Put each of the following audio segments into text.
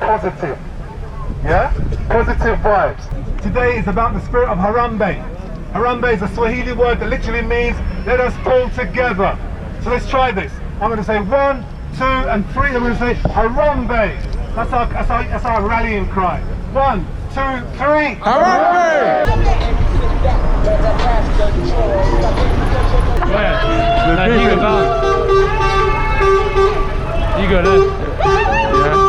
positive. Yeah? Positive vibes. Today is about the spirit of Harambe. Harambe is a Swahili word that literally means let us pull together. So let's try this. I'm going to say 1, 2 and 3. I'm going to say Harambe. That's our rallying cry. 1, 2, 3. Harambe! You go there. Yeah.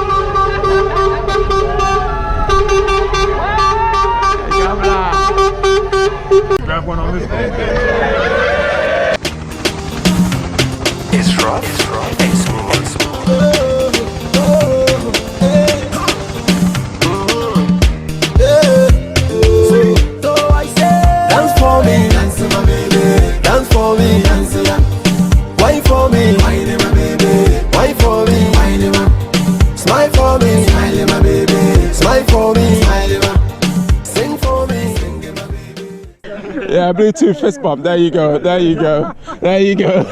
Grab one on this one. It's rough, it's smooth. Dance for me, dance my baby. Dance for me, dance ya. Wine for me, wine my baby. Wine for me, wine my. Smile for me, smile my baby. Smile for me, smile my. Sing for me, sing my baby. Yeah, Bluetooth fist bump. There you go. There you go. There you go.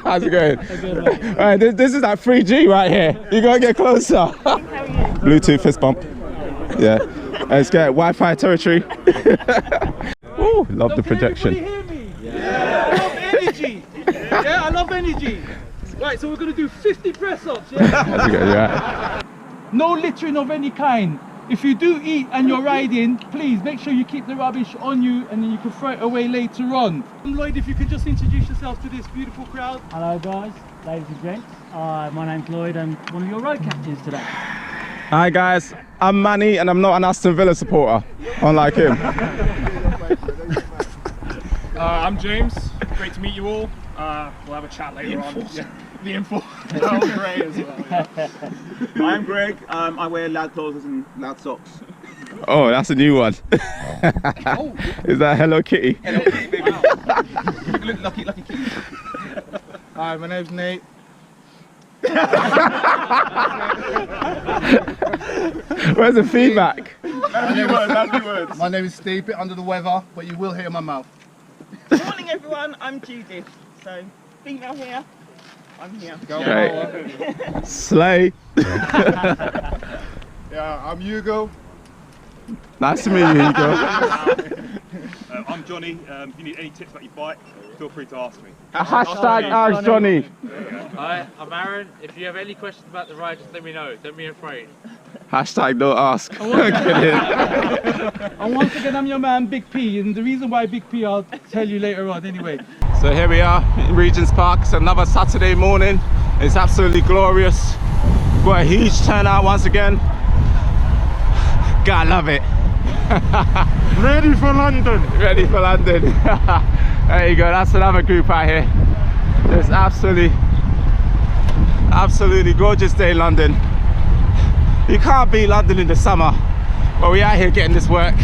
How's it going? All right, this is that 3G right here. You gotta get closer. Bluetooth fist bump. Yeah. Let's get Wi-Fi territory. Ooh, love the projection. Hear me? Yeah. I love energy. Yeah, I love energy. Right, so we're gonna do 50 press-ups. Yeah. How's it going? Yeah. No littering of any kind. If you do eat and you're riding, please make sure you keep the rubbish on you and then you can throw it away later on. Lloyd, if you could just introduce yourself to this beautiful crowd. Hello guys, ladies and gents. My name's Lloyd. I'm one of your road captains today. Hi guys, I'm Manny and I'm not an Aston Villa supporter, unlike him. I'm James. Great to meet you all. We'll have a chat later on. Yeah. The info. That was great as well. Yeah. I'm Greg. I wear loud clothes and loud socks. Oh, that's a new one. Is that Hello Kitty? Hello Kitty, baby. Wow. You look lucky kitty. Hi, my name's Nate. Where's the feedback? That's the words. My name is Steve. Bit under the weather, but you will hear my mouth. Good morning everyone, I'm Judith. So, female here, I'm here. Great. Slay. Yeah, I'm Hugo. Nice to meet you, Hugo. I'm Johnny. If you need any tips about your bike, feel free to ask me. Hashtag ask Johnny. Hi, I'm Aaron. If you have any questions about the ride, just let me know. Don't be afraid. Hashtag don't ask. And once again, I'm your man, Big P. And the reason why Big P, I'll tell you later on anyway. So here we are in Regent's Park. It's another Saturday morning. It's absolutely glorious. Got a huge turnout once again. Gotta love it. Ready for London. Ready for London. There you go. That's another group out here. It's absolutely gorgeous day in London. You can't beat London in the summer, but we're out here getting this work.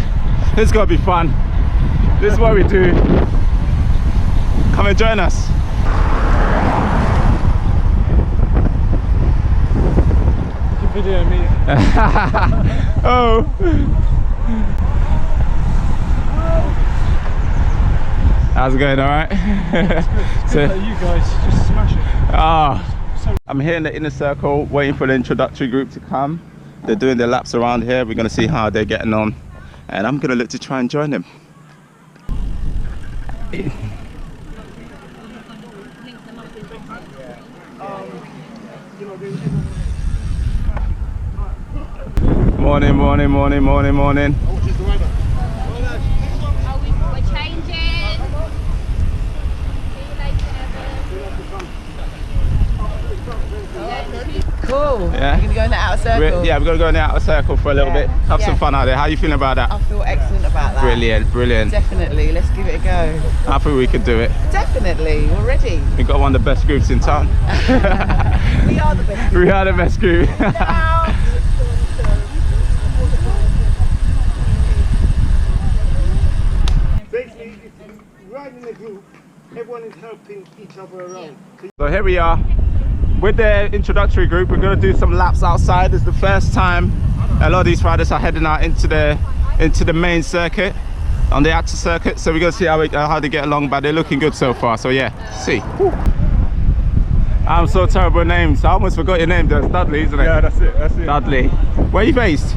This is gonna be fun. This is what we do. Come and join us. Keep videoing me. Oh. How's it going? All right. So, You guys just smash it. I'm here in the inner circle waiting for the introductory group to come. They're doing their laps around here. We're going to see how they're getting on, and I'm going to look to try and join them. Morning, morning, morning, morning, morning. We're changing. Cool. Yeah. You're going to go in the outer circle? Yeah, we're going to go in the outer circle for a little bit. Have some fun out there. How are you feeling about that? I feel excellent about that. Brilliant, brilliant. Definitely, let's give it a go. I think we can do it. Definitely, we're ready. We've got one of the best groups in town. We are the best. We are the best group. Basically, it's riding a group. Everyone is helping each other around. So here we are with the introductory group. We're going to do some laps outside. It's the first time a lot of these riders are heading out into the main circuit, on the outer circuit. So we're going to see how they get along, but they're looking good so far. So yeah, see. I'm so terrible at names. I almost forgot your name. That's Dudley, isn't it? Yeah, that's it. That's it. Dudley. Where are you based?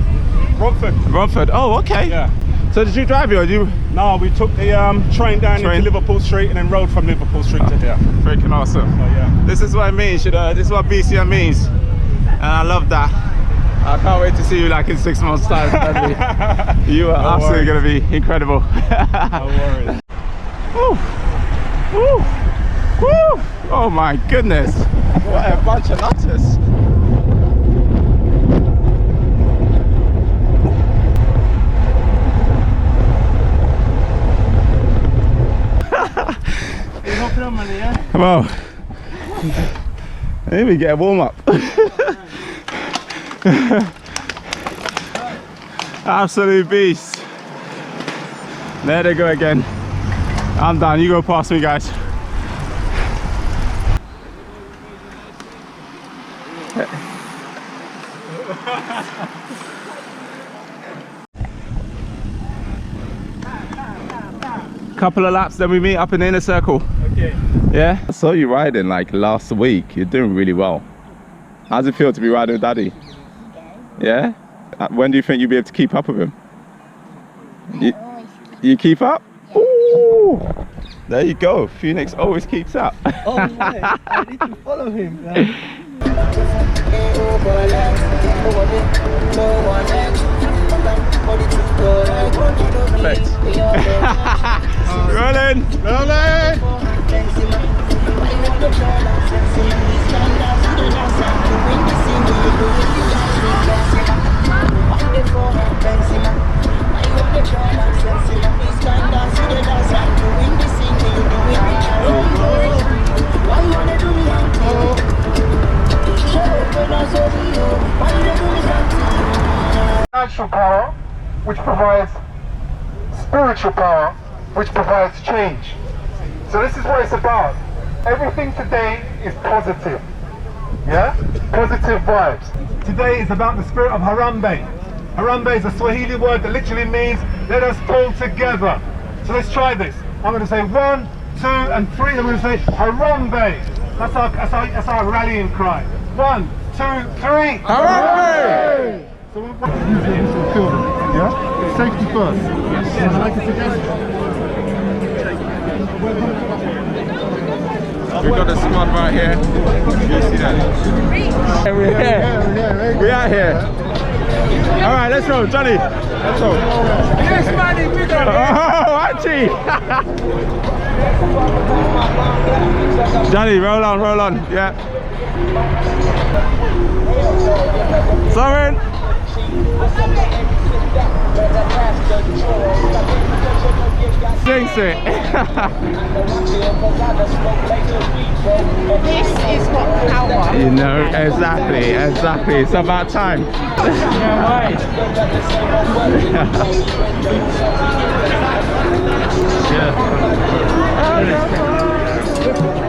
Romford. Romford. Oh, okay. Yeah. So did you drive here or did you? No, we took the train down into Liverpool Street and then rode from Liverpool Street to here. Freaking awesome. So, yeah. This is what it means. This is what BCM means. And I love that. I can't wait to see you like in 6 months' time. Dudley. You are absolutely going to be incredible. No worries. Woo. Woo. Woo. Oh my goodness. What a bunch of nutters. Come on. Maybe we get a warm up. Absolute beast. There they go again. I'm done. You go past me, guys. Couple of laps, then we meet up in the inner circle. Okay. Yeah? I saw you riding like last week. You're doing really well. How does it feel to be riding with Daddy? Yeah? When do you think you'll be able to keep up with him? You keep up? Ooh! There you go. Phoenix always keeps up. Oh my, I need to follow him. Perfect. Rolling! Rolling! Natural power, which provides spiritual power, which provides change. So this is what it's about. Everything today is positive. Yeah? Positive vibes. Today is about the spirit of Harambe. Harambe is a Swahili word that literally means let us pull together. So let's try this. I'm going to say 1, 2 and 3. I'm going to say Harambe. That's our rallying cry. 1, 2, 3. Harambe! So we'll use it into the field. Yeah? Safety first. Yes. Would you like to suggest? We've got the squad right here. You see that? We're here. We are here. All right, let's go, Johnny. Let's go. Yes, Manny, we go. Oh, Archie. Johnny, roll on. Yeah. Sovereign. Jinx it. This is what power. You know, exactly. It's about time. Yeah.